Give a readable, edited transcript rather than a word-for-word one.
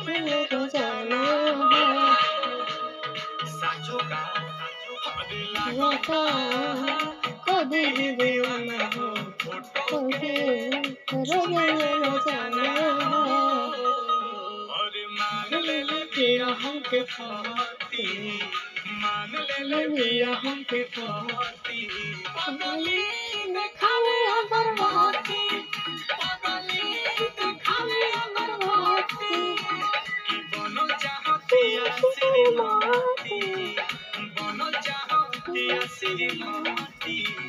तेरे जाना लगा कभी भी दीवाना हो तुझे रोने न जाना पिया हमके फाती मान ले पिया हमके फाती पगली ने खावे अगर वाती पगली ने खावे अगर वाती की बनो चाहती श्रीमती बनो चाहती श्रीमती